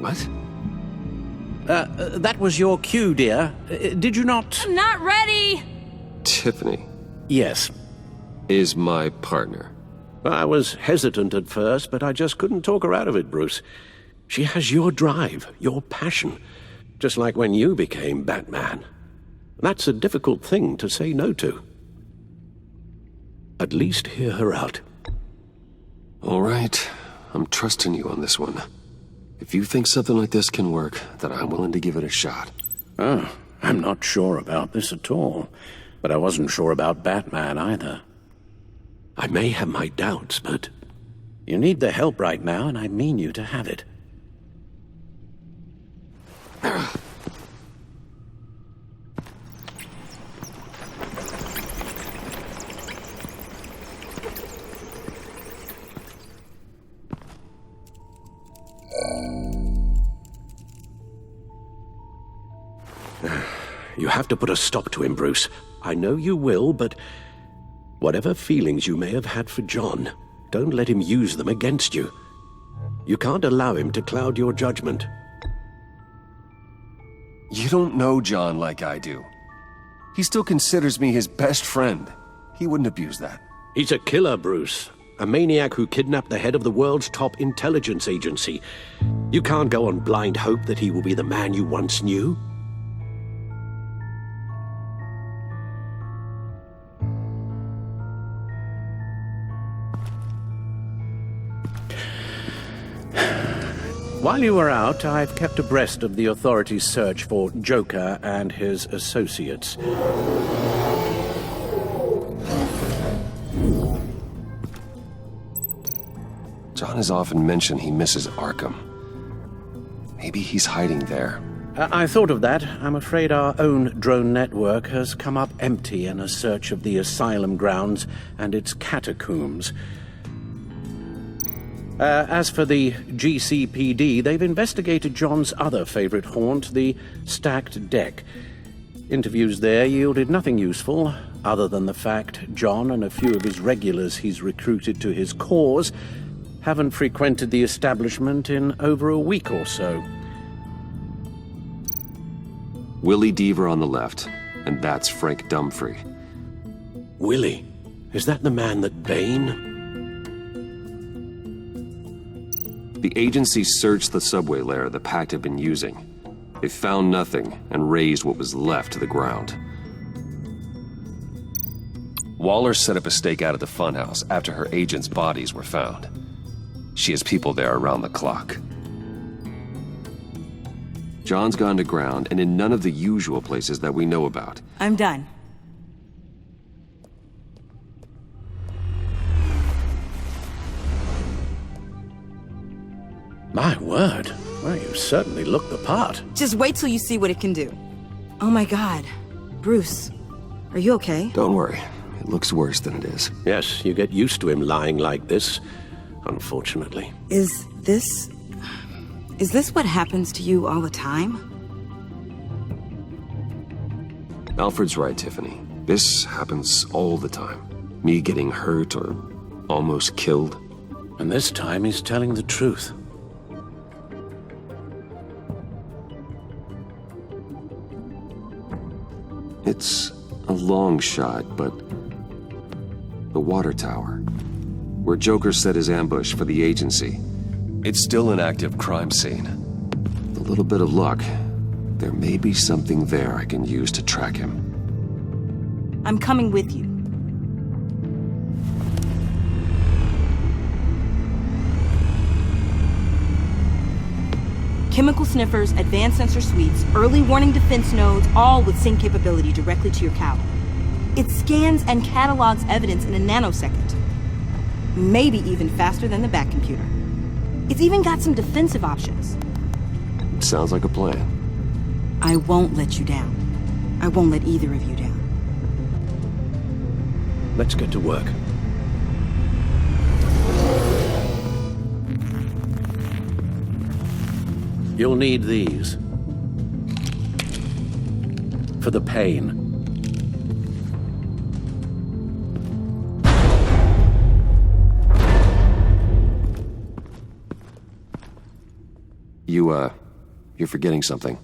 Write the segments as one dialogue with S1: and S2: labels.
S1: What?
S2: That was your cue, dear. Did you not...
S3: I'm not ready!
S1: Tiffany
S2: Yes.
S1: is my partner.
S2: I was hesitant at first, but I just couldn't talk her out of it, Bruce. She has your drive, your passion, just like when you became Batman. That's a difficult thing to say no to. At least hear her out.
S1: All right, I'm trusting you on this one. If you think something like this can work, then I'm willing to give it a shot.
S2: Oh, I'm not sure about this at all. But I wasn't sure about Batman either. I may have my doubts, but... You need the help right now, and I mean you to have it. You have to put a stop to him, Bruce. I know you will, but whatever feelings you may have had for John, don't let him use them against you. You can't allow him to cloud your judgment.
S1: You don't know John like I do. He still considers me his best friend. He wouldn't abuse that.
S2: He's a killer, Bruce. A maniac who kidnapped the head of the world's top intelligence agency. You can't go on blind hope that he will be the man you once knew. While you were out, I've kept abreast of the authorities' search for Joker and his associates.
S1: John has often mentioned he misses Arkham. Maybe he's hiding there.
S2: I thought of that. I'm afraid our own drone network has come up empty in a search of the asylum grounds and its catacombs. As for the GCPD, they've investigated John's other favorite haunt, the stacked deck. Interviews there yielded nothing useful, other than the fact John and a few of his regulars he's recruited to his cause haven't frequented the establishment in over a week or so.
S1: Willie Deaver on the left, and that's Frank Dumfrey.
S2: Willie? Is that the man that Bane...
S1: The agency searched the subway lair the Pact had been using. They found nothing and razed what was left to the ground. Waller set up a stakeout at the funhouse after her agents' bodies were found. She has people there around the clock. John's gone to ground and in none of the usual places that we know about.
S3: I'm done.
S2: My word. Well, you certainly look the part.
S3: Just wait till you see what it can do. Oh my God. Bruce, are you okay?
S1: Don't worry. It looks worse than it is.
S2: Yes, you get used to him lying like this, unfortunately.
S3: Is this what happens to you all the time?
S1: Alfred's right, Tiffany. This happens all the time. Me getting hurt or almost killed.
S2: And this time he's telling the truth.
S1: It's a long shot, but the water tower, where Joker set his ambush for the agency, it's still an active crime scene. With a little bit of luck, there may be something there I can use to track him.
S3: I'm coming with you. Chemical sniffers, advanced sensor suites, early warning defense nodes, all with sync capability directly to your cloud. It scans and catalogs evidence in a nanosecond. Maybe even faster than the Bat computer. It's even got some defensive options.
S1: Sounds like a plan.
S3: I won't let you down. I won't let either of you down.
S2: Let's get to work. You'll need these. For the pain.
S1: you're forgetting something.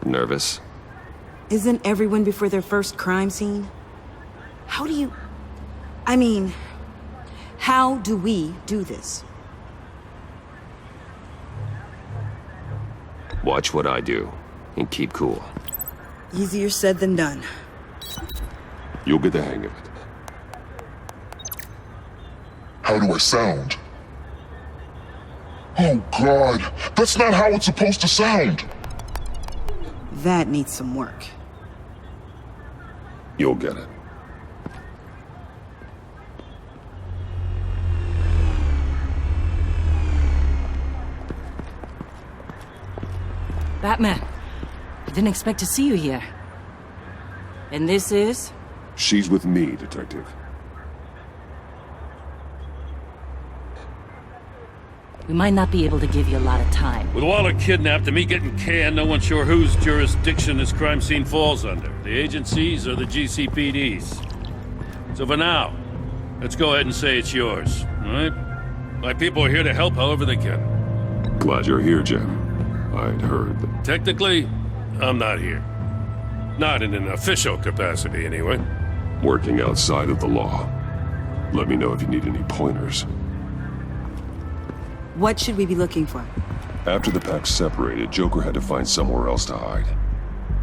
S1: Nervous?
S3: Isn't everyone before their first crime scene? How do we do this?
S1: Watch what I do, and keep cool.
S3: Easier said than done.
S1: You'll get the hang of it.
S4: How do I sound? Oh God, that's not how it's supposed to sound!
S3: That needs some work.
S1: You'll get it.
S3: Batman, I didn't expect to see you here. And this is?
S1: She's with me, Detective.
S5: We might not be able to give you a lot of time.
S6: With Waller kidnapped and me getting canned, no one's sure whose jurisdiction this crime scene falls under. The agencies or the GCPD's. So for now, let's go ahead and say it's yours, all right? My people are here to help however they can.
S1: Glad you're here, Jim. I'd heard that...
S6: Technically, I'm not here. Not in an official capacity, anyway.
S1: Working outside of the law. Let me know if you need any pointers.
S3: What should we be looking for?
S1: After the pack separated, Joker had to find somewhere else to hide.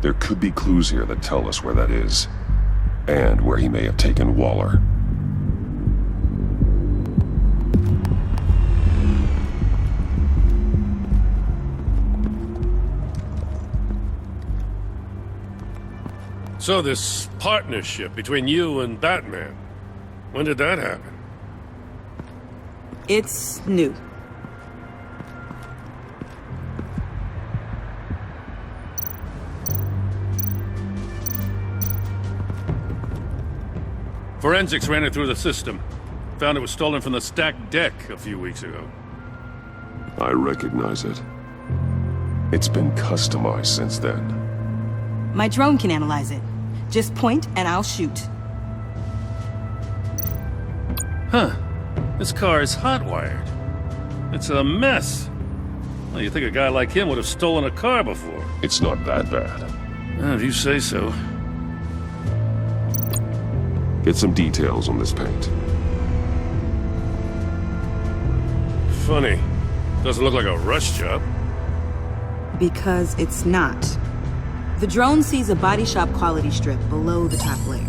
S1: There could be clues here that tell us where that is. And where he may have taken Waller.
S6: So this partnership between you and Batman, when did that happen?
S3: It's new.
S6: Forensics ran it through the system. Found it was stolen from the stacked deck a few weeks ago.
S1: I recognize it. It's been customized since then.
S3: My drone can analyze it. Just point and I'll shoot.
S6: Huh. This car is hot-wired. It's a mess. Well, you'd think a guy like him would have stolen a car before.
S1: It's not that bad.
S6: If you say so.
S1: Get some details on this paint.
S6: Funny. Doesn't look like a rush job.
S3: Because it's not. The drone sees a body shop quality strip below the top layer.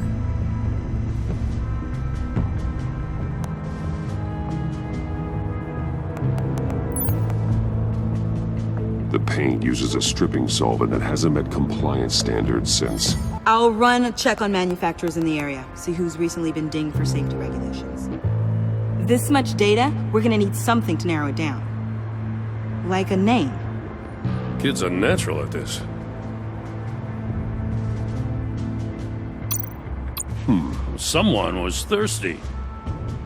S1: The paint uses a stripping solvent that hasn't met compliance standards since.
S3: I'll run a check on manufacturers in the area, see who's recently been dinged for safety regulations. This much data, we're gonna need something to narrow it down. Like a name.
S6: Kid's a natural at this. Someone was thirsty.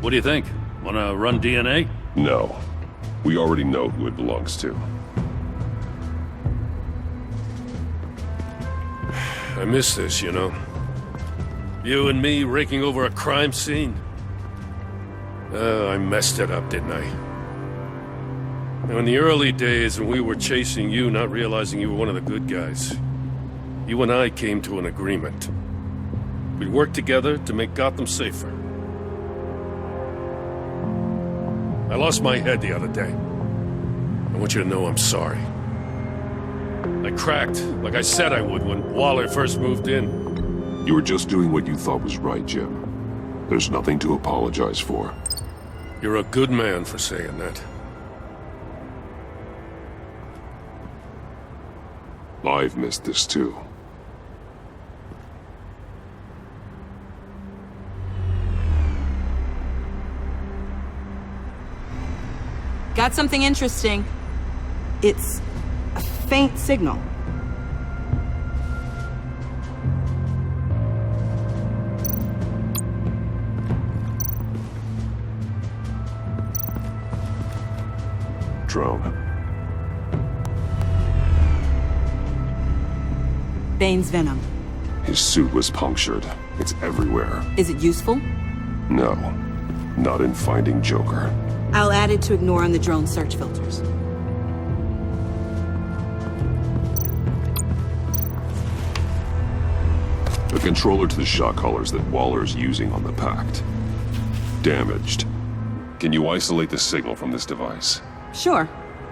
S6: What do you think? Wanna run DNA?
S1: No. We already know who it belongs to.
S6: I miss this, you know. You and me raking over a crime scene. Oh, I messed it up, didn't I? Now, in the early days when we were chasing you, not realizing you were one of the good guys, you and I came to an agreement. We'd work together to make Gotham safer. I lost my head the other day. I want you to know I'm sorry. I cracked, like I said I would when Waller first moved in.
S1: You were just doing what you thought was right, Jim. There's nothing to apologize for.
S6: You're a good man for saying that.
S1: I've missed this too.
S3: Got something interesting. It's a faint signal.
S1: Drone.
S3: Bane's venom.
S1: His suit was punctured. It's everywhere.
S3: Is it useful?
S1: No. Not in finding Joker.
S3: I'll add it to ignore on the drone search filters.
S1: The controller to the shot collars that Waller's using on the Pact. Damaged. Can you isolate the signal from this device?
S3: Sure,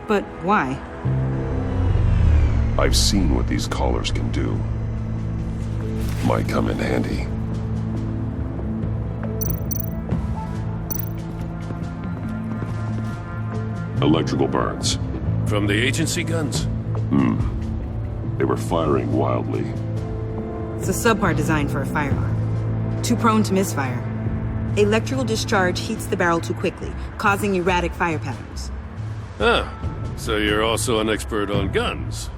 S3: but why?
S1: I've seen what these collars can do. Might come in handy. Electrical burns.
S6: From the agency guns?
S1: They were firing wildly.
S3: It's a subpart designed for a firearm. Too prone to misfire. Electrical discharge heats the barrel too quickly, causing erratic fire patterns.
S6: Ah, so you're also an expert on guns.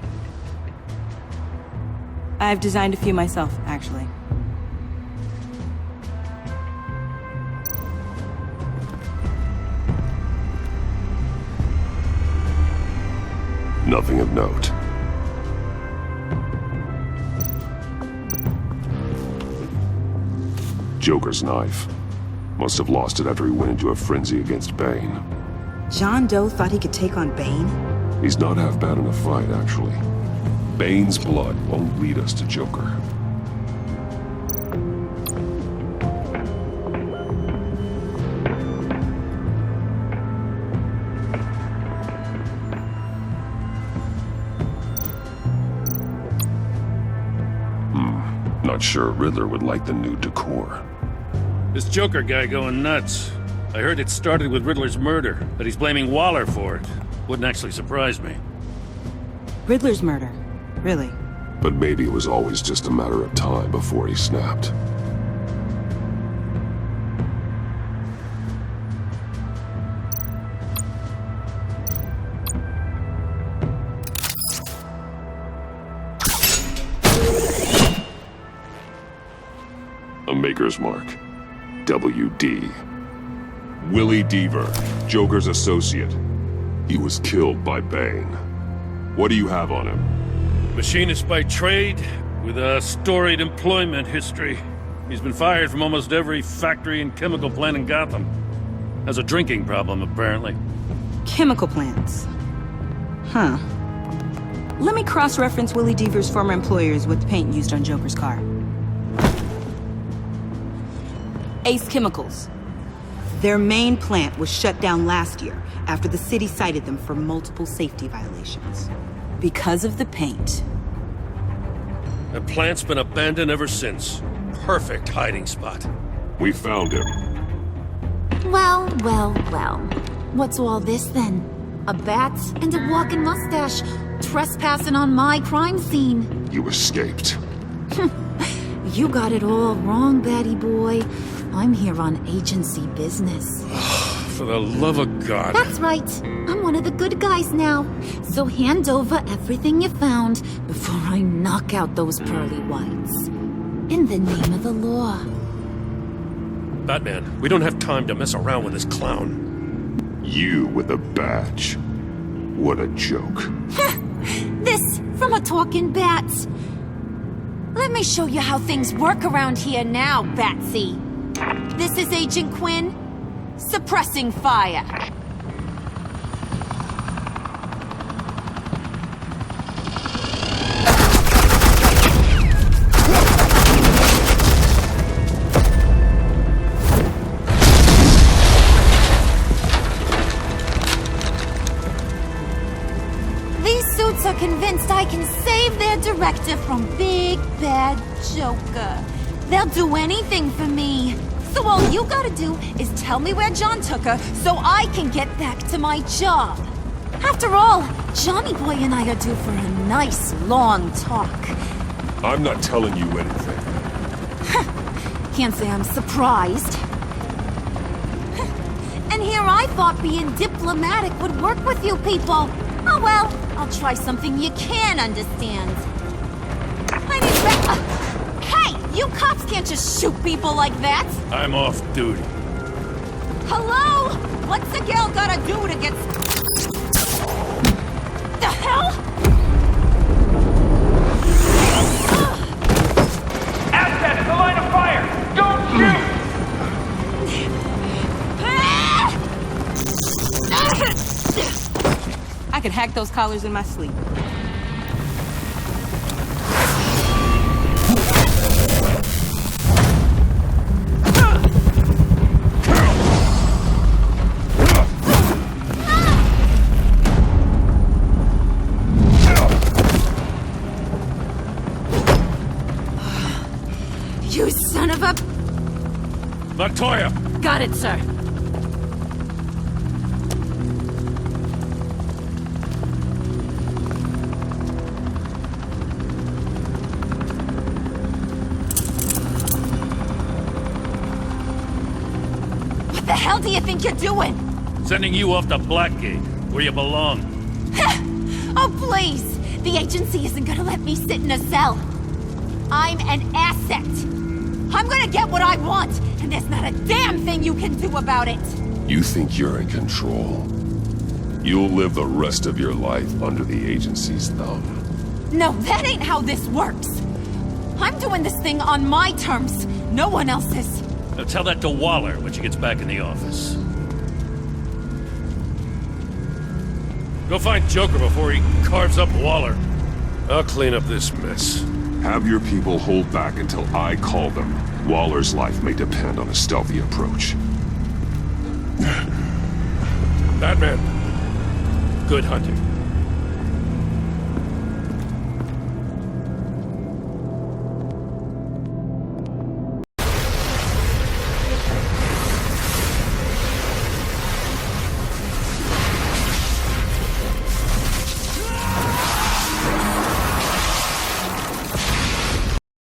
S3: I've designed a few myself, actually.
S1: Nothing of note. Joker's knife. Must have lost it after he went into a frenzy against Bane.
S3: John Doe thought he could take on Bane?
S1: He's not half bad in a fight, actually. Bane's blood won't lead us to Joker. Not sure Riddler would like the new decor.
S6: This Joker guy going nuts. I heard it started with Riddler's murder, but he's blaming Waller for it. Wouldn't actually surprise me.
S3: Riddler's murder. Really?
S1: But maybe it was always just a matter of time before he snapped. A Maker's Mark. WD. Willie Deaver, Joker's associate. He was killed by Bane. What do you have on him?
S6: Machinist by trade, with a storied employment history. He's been fired from almost every factory and chemical plant in Gotham. Has a drinking problem, apparently.
S3: Chemical plants. Huh. Let me cross-reference Willie Deaver's former employers with the paint used on Joker's car. Ace Chemicals. Their main plant was shut down last year after the city cited them for multiple safety violations. Because of the paint.
S6: The plant's been abandoned ever since. Perfect hiding spot.
S1: We found him.
S7: Well, well, well. What's all this then? A bat and a walking mustache trespassing on my crime scene.
S1: You escaped.
S7: You got it all wrong, Batty boy. I'm here on agency business.
S6: For the love of God.
S7: That's right. I'm one of the good guys now. So hand over everything you found before I knock out those pearly whites. In the name of the law.
S6: Batman, we don't have time to mess around with this clown.
S1: You with a badge. What a joke.
S7: This from a talking bat. Let me show you how things work around here now, Batsy. This is Agent Quinn, suppressing fire. These suits are convinced I can save their director from Big Bad Joker. They'll do anything for me. So all you gotta do is tell me where John took her so I can get back to my job. After all, Johnny Boy and I are due for a nice long talk.
S1: I'm not telling you anything.
S7: Can't say I'm surprised. And here I I thought being diplomatic would work with you people. Oh well, I'll try something you can understand. I need Hey, you cops can't just shoot people like that!
S6: I'm off duty.
S7: Hello? What's a girl gotta do to get... The hell?
S8: Assets, the line of fire! Don't shoot!
S3: I could hack those collars in my sleep.
S7: You son of a...
S6: Montoya!
S5: Got it, sir.
S7: What the hell do you think you're doing?
S6: Sending you off to Blackgate, where you belong.
S7: Oh, please! The agency isn't gonna let me sit in a cell. I'm an asset. I'm gonna get what I want, and there's not a damn thing you can do about it.
S1: You think you're in control? You'll live the rest of your life under the agency's thumb.
S7: No, that ain't how this works. I'm doing this thing on my terms, no one else's.
S6: Now tell that to Waller when she gets back in the office. Go find Joker before he carves up Waller. I'll clean up this mess.
S1: Have your people hold back until I call them. Waller's life may depend on a stealthy approach.
S6: Batman, good hunting.